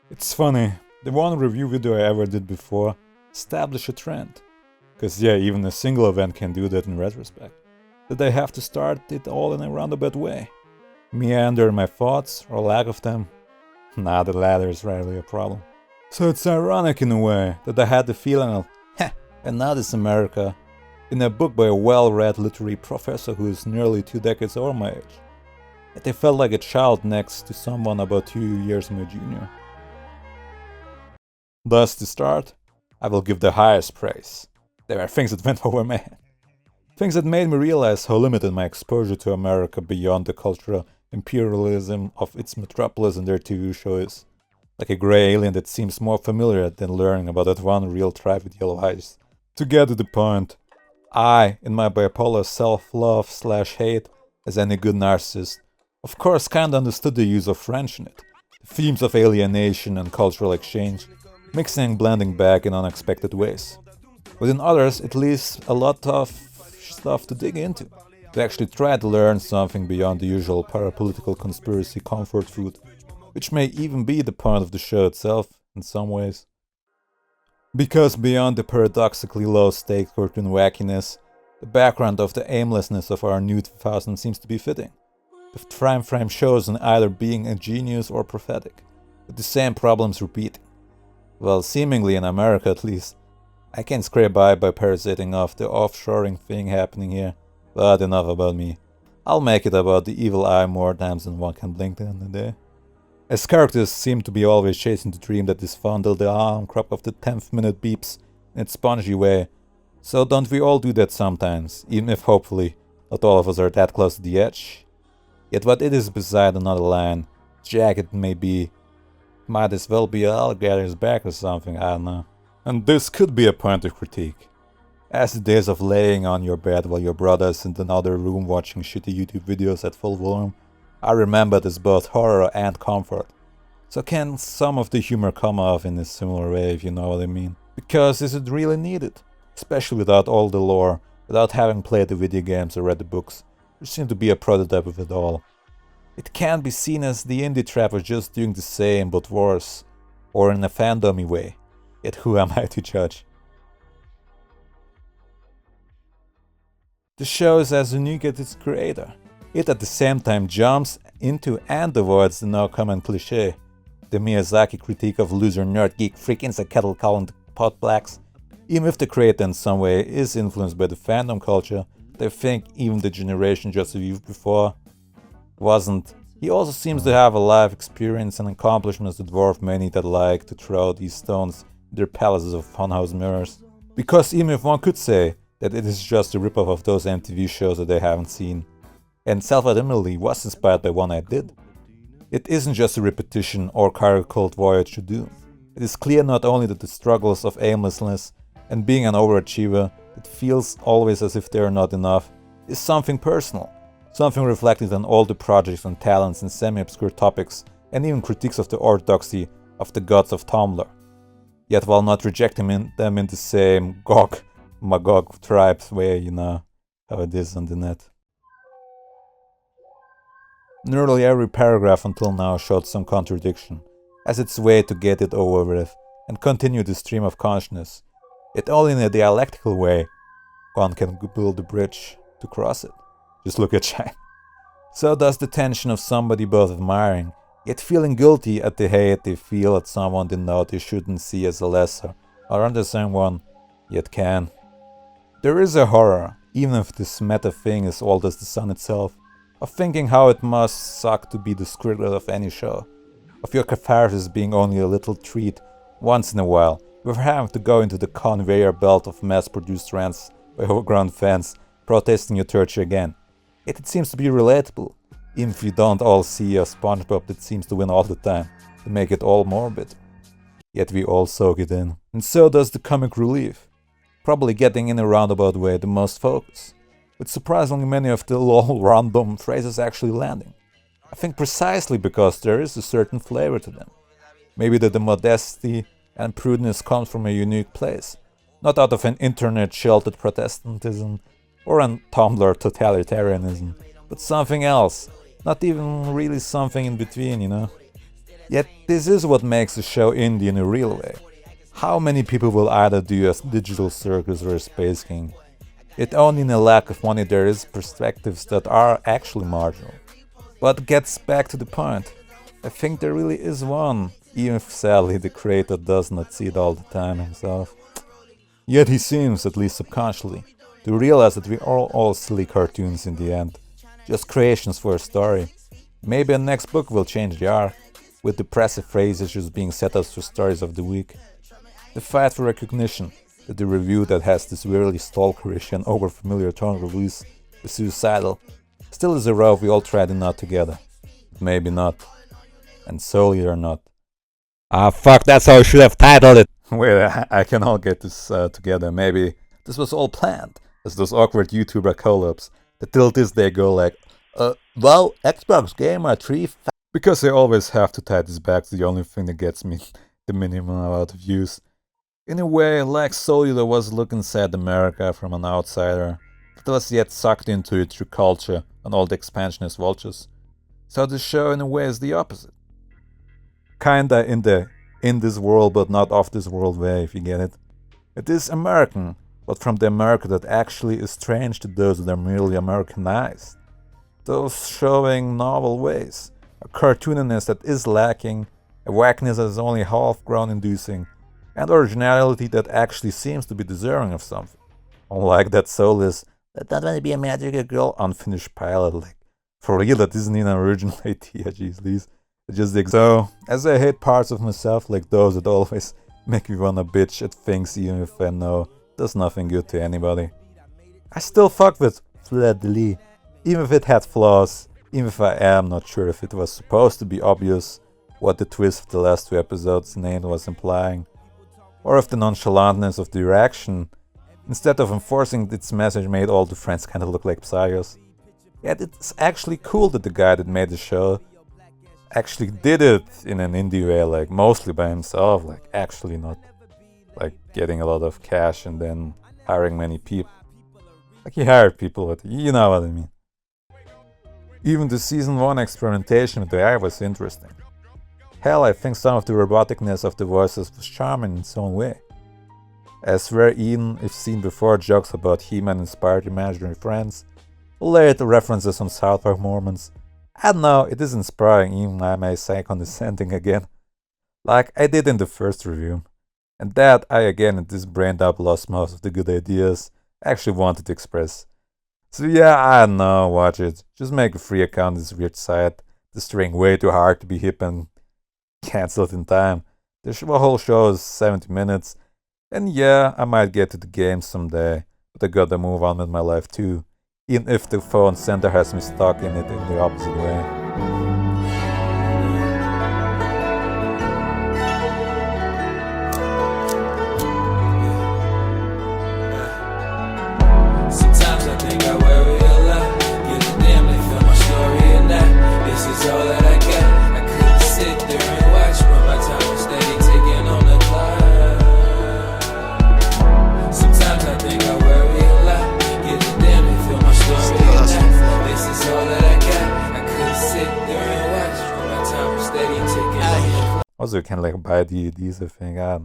It's funny, the one review video I ever did before established a trend. Cause yeah, even a single event can do that in retrospect. That I have to start it all in a roundabout way. Meander in my thoughts, or lack of them. Nah, the latter is rarely a problem. So it's ironic in a way that I had the feeling of, heh, and now this America, in a book by a well-read literary professor who is nearly 2 decades over my age. Yet I felt like a child next to someone about 2 years my junior. Thus, to start, I will give the highest praise. There are things that went over my head. Things that made me realize how limited my exposure to America beyond the cultural imperialism of its metropolis and their TV show is. Like a grey alien that seems more familiar than learning about that one real tribe with yellow eyes. To get to the point, I, in my bipolar self-love/hate, as any good narcissist, of course kinda understood the use of French in it. The themes of alienation and cultural exchange, mixing and blending back in unexpected ways. But in others, it leaves a lot of stuff to dig into, to actually try to learn something beyond the usual parapolitical conspiracy comfort food, which may even be the point of the show itself in some ways. Because beyond the paradoxically low-stakes cartoon wackiness, the background of the aimlessness of our new 2000 seems to be fitting. The time frame shows in either being a genius or prophetic, with the same problems repeating. Well, seemingly in America at least. I can scrape by parasiting off the offshoring thing happening here, but enough about me. I'll make it about the evil eye more times than one can blink in a day. As characters seem to be always chasing the dream that is fondled the arm crop of the 10th minute beeps in its spongy way, so don't we all do that sometimes, even if hopefully not all of us are that close to the edge? Yet what it is beside another line, jagged may be, might as well be an alligator's back or something, I don't know. And this could be a point of critique. As the days of laying on your bed while your brother is in another room watching shitty YouTube videos at full volume are remembered as both horror and comfort. So can some of the humor come off in a similar way, if you know what I mean? Because is it really needed? Especially without all the lore, without having played the video games or read the books, which seem to be a prototype of it all. It can be seen as the indie trap was just doing the same but worse, or in a fandomy way. Yet who am I to judge? The show is as unique as its creator. It at the same time jumps into and avoids the now common cliché. The Miyazaki critique of loser nerd geek freak inside kettle calling the pot blacks. Even if the creator in some way is influenced by the fandom culture, they think even the generation just viewed before wasn't. He also seems to have a life experience and accomplishments that dwarf many that like to throw these stones in their palaces of funhouse mirrors. Because even if one could say that it is just a ripoff of those MTV shows that they haven't seen, and self-admittedly was inspired by one I did, it isn't just a repetition or cargo-cult voyage to doom. It is clear not only that the struggles of aimlessness and being an overachiever that feels always as if they are not enough is something personal, something reflected on all the projects and talents and semi-obscure topics and even critiques of the orthodoxy of the gods of Tumblr. Yet while not rejecting them in the same Magog tribes way, you know how it is on the net. Nearly every paragraph until now showed some contradiction, as its way to get it over with and continue the stream of consciousness. Yet only in a dialectical way one can build a bridge to cross it. Just look at China. So does the tension of somebody both admiring, yet feeling guilty at the hate they feel at someone they know they shouldn't see as a lesser, or understand one, yet can. There is a horror, even if this meta thing is old as the sun itself, of thinking how it must suck to be the scribbler of any show, of your catharsis being only a little treat once in a while, with having to go into the conveyor belt of mass-produced rants by overgrown fans protesting your torture again. Yet it seems to be relatable, even if you don't all see a SpongeBob that seems to win all the time, to make it all morbid. Yet we all soak it in. And so does the comic relief, probably getting in a roundabout way the most focus, with surprisingly many of the lol random phrases actually landing. I think precisely because there is a certain flavor to them. Maybe that the modesty and prudence comes from a unique place, not out of an internet-sheltered Protestantism or an Tumblr totalitarianism, but something else, not even really something in between, you know. Yet this is what makes the show indie in a real way. How many people will either do a digital circus or a Space King? Yet only in a lack of money there is perspectives that are actually marginal. But gets back to the point. I think there really is one, even if sadly the creator does not see it all the time himself. Yet he seems, at least subconsciously, to realize that we are all silly cartoons in the end, just creations for a story. Maybe a next book will change the arc, with depressive phrases just being set as for stories of the week. The fight for recognition, that the review that has this weirdly stalkerish and overfamiliar tone release is suicidal, still is a row we all try to knot together. Maybe not. And solely or not. Ah, fuck, that's how I should have titled it. Wait, I can all get this together. Maybe this was all planned, as those awkward YouTuber collabs that till this day go like, well, Xbox Gamer 3. Because I always have to tie this back to the only thing that gets me the minimum amount of views. In a way, like Cellular was looking inside America from an outsider, but was yet sucked into it through culture and all the expansionist vultures. So the show in a way is the opposite. Kinda in this world but not of this world way, if you get it. It is American, but from the America that actually is strange to those that are merely Americanized. Those showing novel ways, a cartooniness that is lacking, a wackness that is only half-grown inducing, and originality that actually seems to be deserving of something. Unlike that soulless, that don't want to be a magical girl unfinished pilot, like, for real, that isn't even an original idea, jeez, please. So, as I hate parts of myself like those that always make me wanna bitch at things even if I know it does nothing good to anybody, I still fuck with FLEUR DE LIS, even if it had flaws, even if I am not sure if it was supposed to be obvious what the twist of the last two episodes' name was implying, or if the nonchalantness of the reaction, instead of enforcing its message, made all the friends kinda look like psychos. Yet it's actually cool that the guy that made the show actually did it in an indie way, like mostly by himself, like actually not like getting a lot of cash and then hiring many people. Like he hired people, but you know what I mean. Even the season 1 experimentation with the AI was interesting. Hell, I think some of the roboticness of the voices was charming in its own way. As where even, if seen before, jokes about He-Man inspired imaginary friends, layered references on South Park moments. I don't know, it is inspiring, even I may say condescending again, like I did in the first review. And that I again in this brain dump lost most of the good ideas I actually wanted to express. So yeah, I don't know, watch it. Just make a free account on this weird site. This string way too hard to be hip and cancelled in time. The whole show is 70 minutes. And yeah, I might get to the game someday, but I gotta move on with my life too. Even if the phone center has me stuck in it in the opposite way. Sometimes I think I worry a lot. Give a damn they feel my story or not. This is all that I got. I couldn't sit there and watch, but my time was steady ticking on the clock. Sometimes I think I worry a lot. Give a damn they feel my story or not. This is all that I got. I couldn't sit there and watch, but my time was steady ticking on the clock. Also, you can like buy DVDs, I think. I don't know.